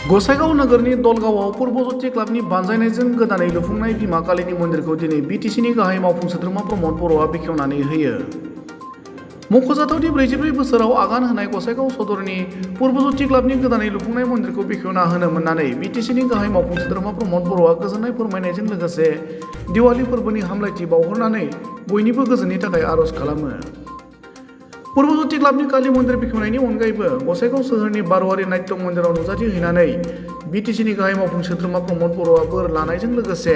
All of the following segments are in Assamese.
गसाइगाव नगरनि दलगावआव पूर्बज्योति क्लाबनि बानजायनायजों गोदानै लुफुंनाय बिमा कालीनि मन्दिरखौ दिनै बिटिसिनि गाहाय मावफुं सोद्रोमा प्रमद बर'आ बेखेवनानै होयो। मख'जाथावदि 44 बोसोराव आगान होनाय गसाइगाव सदरनि पूर्बज्योति क्लाबनि गोदानै लुफुंनाय मन्दिरखौ बेखेवना होनो मोननानै बिटिसिनि गाहाय मावफुं सोद्रोमा प्रमद बर'आ गोजोननाय फोरमायनायजों लोगोसे दिवाली फोरबोनि हामलायथि बावहरनानै बयनिबो गोजोननि थाखाय आर'ज खालामो। पूर्बज्योति क्लाबनि काली मन्दिर बेखेवनायनि अनगायैबो गसाइगाव सोहोरनि बारवारि नाट्य मन्दिराव नुजाथि हैनानै बिटिसिनि गाहाय मावफुं सोद्रोमा प्रमद बर'आ बोर लानायजों लोगोसे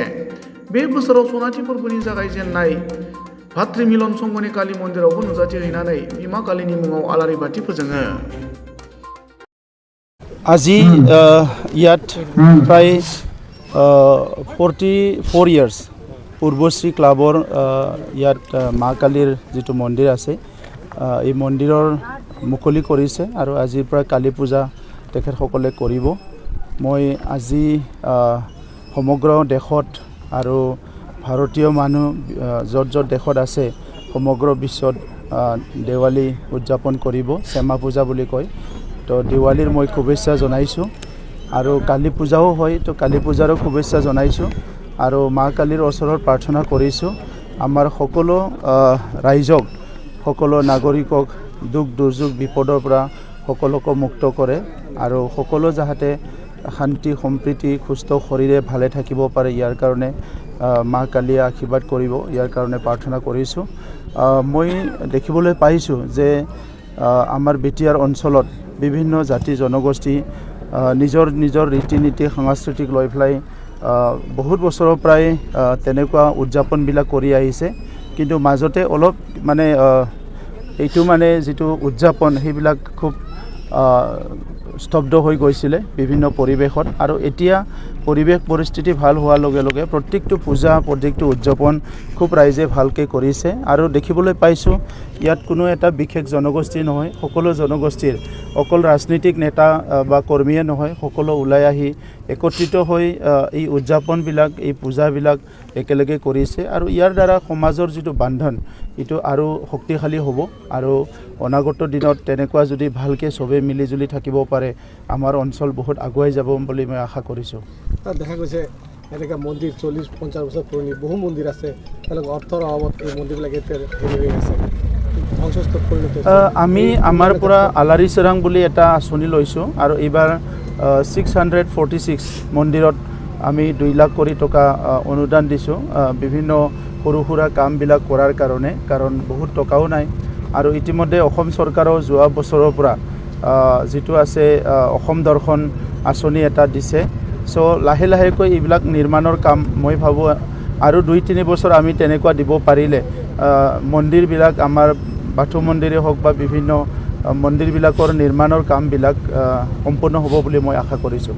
बे बोसोराव सनाथि फोरबोनि जागायजेननाय भातृ मिलन संघनि काली मन्दिरावबो नुजाथि हैनानै बिमा कालीनि मुङाव आलारि बाथि फोजोङो। আজি ইয়াত প্ৰায় 44 ইয়াৰ্ছ পূৰ্বশ্ৰী ক্লাবৰ ইয়াত মা কালীৰ যিটো মন্দিৰ আছে এই মন্দিৰৰ মুকলি কৰিছে আৰু আজিৰ পৰা কালী পূজা তেখেতসকলে কৰিব। মই আজি সমগ্ৰ দেশত আৰু ভাৰতীয় মানুহ য'ত দেশত আছে সমগ্ৰ বিশ্বত দেৱালী উদযাপন কৰিব, শ্যামা পূজা বুলি কয়। তো দিৱালীৰ মই শুভেচ্ছা জনাইছোঁ আৰু কালী পূজাও হয়, তো কালী পূজাৰো শুভেচ্ছা জনাইছোঁ আৰু মা কালীৰ ওচৰত প্ৰাৰ্থনা কৰিছোঁ আমাৰ সকলো ৰাইজক, সকলো নাগৰিকক দুখ দুৰ্যোগ বিপদৰ পৰা সকলোকে মুক্ত কৰে আৰু সকলো যাতে শান্তি সম্প্ৰীতি সুস্থ শৰীৰে ভালে থাকিব পাৰে, ইয়াৰ কাৰণে মা কালীয়ে আশীৰ্বাদ কৰিব, ইয়াৰ কাৰণে প্ৰাৰ্থনা কৰিছোঁ। মই দেখিবলৈ পাইছোঁ যে আমাৰ বিটিআৰ অঞ্চলত বিভিন্ন জাতি জনগোষ্ঠী নিজৰ নিজৰ ৰীতি নীতি সাংস্কৃতিক লৈ পেলাই বহুত বছৰৰ পৰাই তেনেকুৱা উদযাপনবিলাক কৰি আহিছে, কিন্তু মাজতে অলপ মানে এইটো মানে যিটো উদযাপন সেইবিলাক খুব স্তব্ধ হৈ গৈছিলে বিভিন্ন পৰিৱেশত, আৰু এতিয়া পৰিৱেশ পৰিস্থিতি ভাল হোৱাৰ লগে লগে প্ৰত্যেকটো পূজা প্ৰত্যেকটো উদযাপন খুব ৰাইজে ভালকৈ কৰিছে আৰু দেখিবলৈ পাইছোঁ ইয়াত কোনো এটা বিশেষ জনগোষ্ঠী নহয়, সকলো জনগোষ্ঠীৰ অকল ৰাজনৈতিক নেতা বা কৰ্মীয়ে নহয়, সকলো ওলাই আহি একত্ৰিত হৈ এই উদযাপনবিলাক এই পূজাবিলাক একেলগে কৰিছে আৰু ইয়াৰ দ্বাৰা সমাজৰ যিটো বান্ধন এইটো আৰু শক্তিশালী হ'ব আৰু অনাগত দিনত তেনেকুৱা যদি ভালকৈ চবেই মিলিজুলি থাকিব পাৰে আমাৰ অঞ্চল বহুত আগুৱাই যাব বুলি মই আশা কৰিছোঁ। তাত দেখা গৈছে এনেকুৱা মন্দিৰ 40-50 বছৰ পুৰণি বহু মন্দিৰ আছে, তেওঁলোকৰ অৰ্থৰ অভাৱত এই মন্দিৰবিলাক হেৰি হৈ আছে, ধ্বংসস্তূপ পৰিণত হৈছে। আমি আমাৰ পৰা আলাৰী চৰাং বুলি এটা আঁচনি লৈছোঁ আৰু এইবাৰ 646 মন্দিৰত আমি 2 লাখ কোটি টকা অনুদান দিছোঁ বিভিন্ন সৰু সুৰা কামবিলাক কৰাৰ কাৰণে, কাৰণ বহুত টকাও নাই আৰু ইতিমধ্যে অসম চৰকাৰেও যোৱা বছৰৰ পৰা যিটো আছে অসম দৰ্শন আঁচনি এটা দিছে। চ' লাহে লাহেকৈ এইবিলাক নিৰ্মাণৰ কাম মই ভাবোঁ আৰু 2-3 বছৰ আমি তেনেকুৱা দিব পাৰিলে মন্দিৰবিলাক আমাৰ বাথৌ মন্দিৰেই হওক বা বিভিন্ন মন্দিৰবিলাকৰ নিৰ্মাণৰ কামবিলাক সম্পূৰ্ণ হ'ব বুলি মই আশা কৰিছোঁ।